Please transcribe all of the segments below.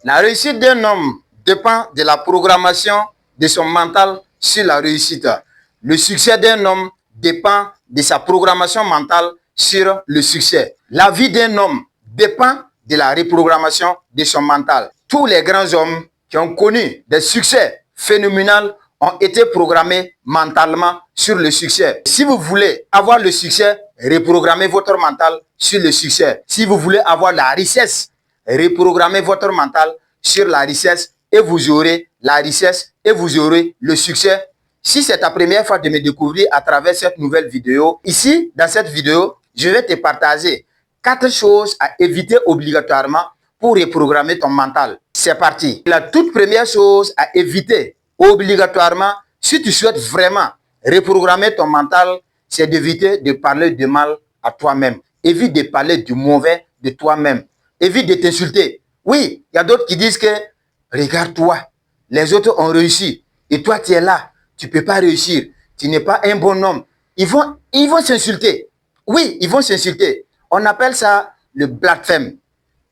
La réussite d'un homme dépend de la programmation de son mental sur la réussite. Le succès d'un homme dépend de sa programmation mentale sur le succès. La vie d'un homme dépend de la reprogrammation de son mental. Tous les grands hommes qui ont connu des succès phénoménaux ont été programmés mentalement sur le succès. Si vous voulez avoir le succès, reprogrammez votre mental sur le succès. Si vous voulez avoir la richesse, reprogrammez votre mental sur la richesse et vous aurez la richesse et vous aurez le succès. Si c'est ta première fois de me découvrir à travers cette nouvelle vidéo, ici, dans cette vidéo, je vais te partager 4 choses à éviter obligatoirement pour reprogrammer ton mental. C'est parti. La toute première chose à éviter obligatoirement, si tu souhaites vraiment reprogrammer ton mental, c'est d'éviter de parler de mal à toi-même. Évite de parler du mauvais de toi-même. Évite de t'insulter. Oui, il y a d'autres qui disent que regarde-toi, les autres ont réussi et toi tu es là, tu ne peux pas réussir, tu n'es pas un bon homme. Ils vont s'insulter. Oui, ils vont s'insulter. On appelle ça le blasphème.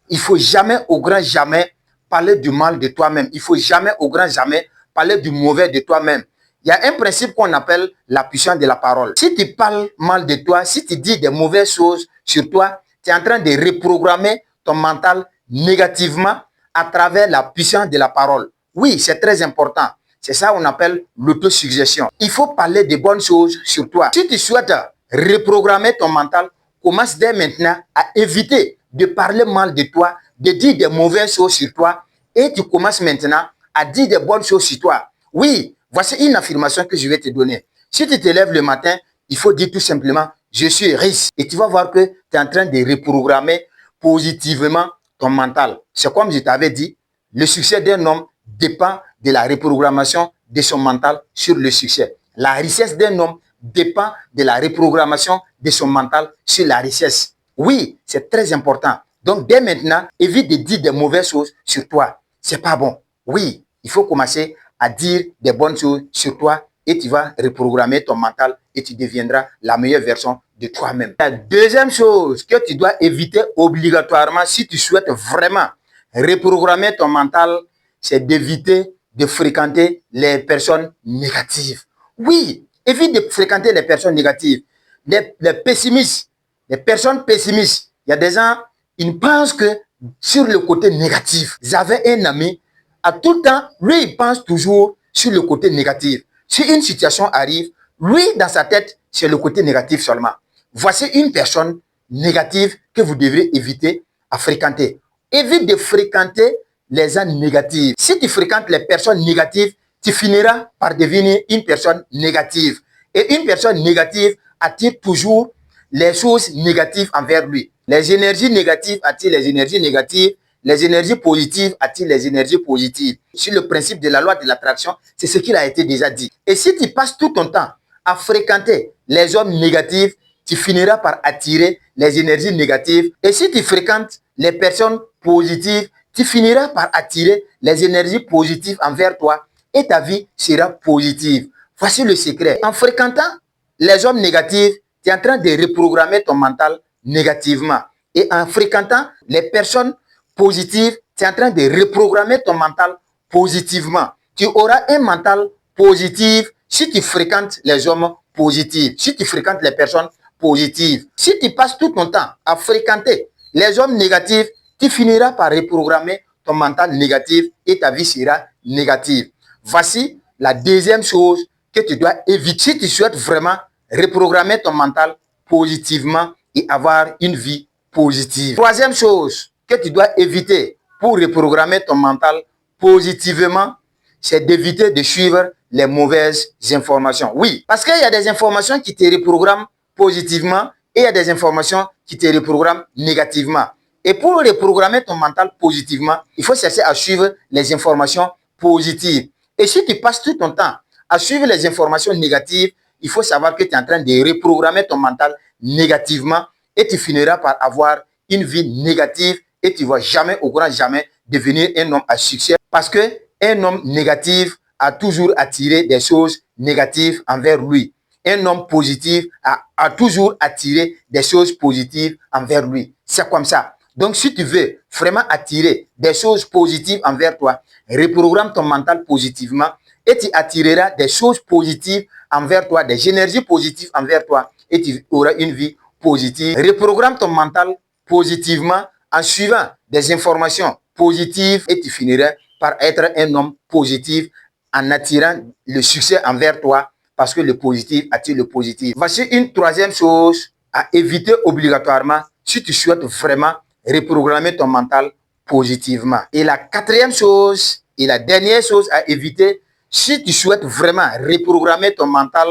Il faut jamais, au grand jamais, parler du mal de toi-même. Il faut jamais, au grand jamais, parler du mauvais de toi-même. Il y a un principe qu'on appelle la puissance de la parole. Si tu parles mal de toi, si tu dis des mauvaises choses sur toi, tu es en train de reprogrammer ton mental négativement à travers la puissance de la parole. Oui, c'est très important. C'est ça qu'on appelle l'autosuggestion. Il faut parler de bonnes choses sur toi. Si tu souhaites reprogrammer ton mental, commence dès maintenant à éviter de parler mal de toi, de dire des mauvaises choses sur toi et tu commences maintenant à dire des bonnes choses sur toi. Oui, voici une affirmation que je vais te donner. Si tu te lèves le matin, il faut dire tout simplement « je suis riche » et tu vas voir que tu es en train de reprogrammer positivement ton mental. C'est comme je t'avais dit, le succès d'un homme dépend de la reprogrammation de son mental sur le succès. La richesse d'un homme dépend de la reprogrammation de son mental sur la richesse. Oui, c'est très important. Donc, dès maintenant, évite de dire des mauvaises choses sur toi. C'est pas bon. Oui, il faut commencer à dire des bonnes choses sur toi et tu vas reprogrammer ton mental et tu deviendras la meilleure version de toi-même. La deuxième chose que tu dois éviter obligatoirement si tu souhaites vraiment reprogrammer ton mental, c'est d'éviter de fréquenter les personnes négatives. Oui, évite de fréquenter les personnes négatives. Les pessimistes, les personnes pessimistes. Il y a des gens, ils pensent que sur le côté négatif. J'avais un ami, à tout le temps, lui, il pense toujours sur le côté négatif. Si une situation arrive, lui, dans sa tête, c'est le côté négatif seulement. Voici une personne négative que vous devrez éviter à fréquenter. Évite de fréquenter les gens négatifs. Si tu fréquentes les personnes négatives, tu finiras par devenir une personne négative. Et une personne négative attire toujours les choses négatives envers lui. Les énergies négatives attirent les énergies négatives. Les énergies positives attirent les énergies positives. Sur le principe de la loi de l'attraction, c'est ce qu'il a été déjà dit. Et si tu passes tout ton temps à fréquenter les hommes négatifs, tu finiras par attirer les énergies négatives. Et si tu fréquentes les personnes positives, tu finiras par attirer les énergies positives envers toi et ta vie sera positive. Voici le secret. En fréquentant les hommes négatifs, tu es en train de reprogrammer ton mental négativement. Et en fréquentant les personnes positives, tu es en train de reprogrammer ton mental positivement. Tu auras un mental positif si tu fréquentes les hommes positifs, si tu fréquentes les personnes positives. Si tu passes tout ton temps à fréquenter les hommes négatifs, tu finiras par reprogrammer ton mental négatif et ta vie sera négative. Voici la deuxième chose que tu dois éviter si tu souhaites vraiment reprogrammer ton mental positivement et avoir une vie positive. Troisième chose que tu dois éviter pour reprogrammer ton mental positivement, c'est d'éviter de suivre les mauvaises informations. Oui, parce qu'il y a des informations qui te reprogramment positivement et il y a des informations qui te reprogramment négativement. Et pour reprogrammer ton mental positivement, il faut chercher à suivre les informations positives. Et si tu passes tout ton temps à suivre les informations négatives, il faut savoir que tu es en train de reprogrammer ton mental négativement et tu finiras par avoir une vie négative et tu ne vas jamais, au grand jamais, devenir un homme à succès parce qu'un homme négatif a toujours attiré des choses négatives envers lui. Un homme positif a toujours attiré des choses positives envers lui. C'est comme ça. Donc, si tu veux vraiment attirer des choses positives envers toi, reprogramme ton mental positivement et tu attireras des choses positives envers toi, des énergies positives envers toi et tu auras une vie positive. Reprogramme ton mental positivement en suivant des informations positives et tu finiras par être un homme positif en attirant le succès envers toi parce que le positif attire le positif. Voici une troisième chose à éviter obligatoirement si tu souhaites vraiment reprogrammer ton mental positivement. Et la quatrième chose et la dernière chose à éviter si tu souhaites vraiment reprogrammer ton mental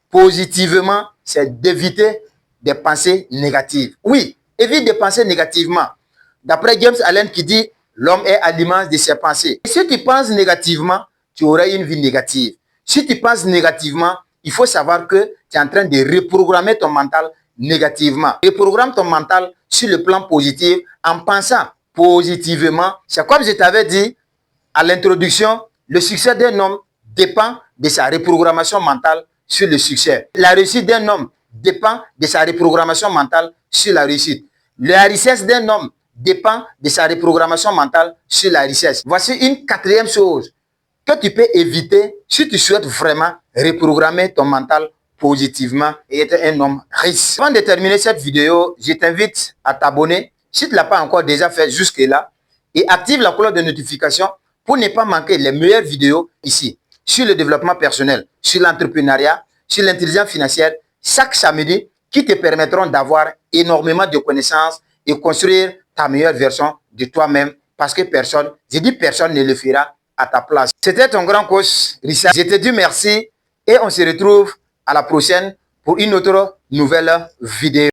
positivement, c'est d'éviter des pensées négatives. Oui, évite de penser négativement. D'après James Allen qui dit, l'homme est à l'image de ses pensées. Et si tu penses négativement, tu auras une vie négative. Si tu penses négativement, il faut savoir que tu es en train de reprogrammer ton mental négativement. Reprogramme ton mental sur le plan positif en pensant positivement. C'est comme je t'avais dit à l'introduction, le succès d'un homme dépend de sa reprogrammation mentale sur le succès. La réussite d'un homme dépend de sa reprogrammation mentale sur la réussite. La richesse d'un homme dépend de sa reprogrammation mentale sur la richesse. Voici une quatrième chose que tu peux éviter si tu souhaites vraiment reprogrammer ton mental positivement et être un homme riche. Avant de terminer cette vidéo, je t'invite à t'abonner si tu ne l'as pas encore déjà fait jusque-là et active la cloche de notification pour ne pas manquer les meilleures vidéos ici sur le développement personnel, sur l'entrepreneuriat, sur l'intelligence financière chaque samedi qui te permettront d'avoir énormément de connaissances et construire ta meilleure version de toi-même parce que personne, je dis personne ne le fera à ta place. C'était ton grand coach Richard. Je te dis merci et on se retrouve à la prochaine pour une autre nouvelle vidéo.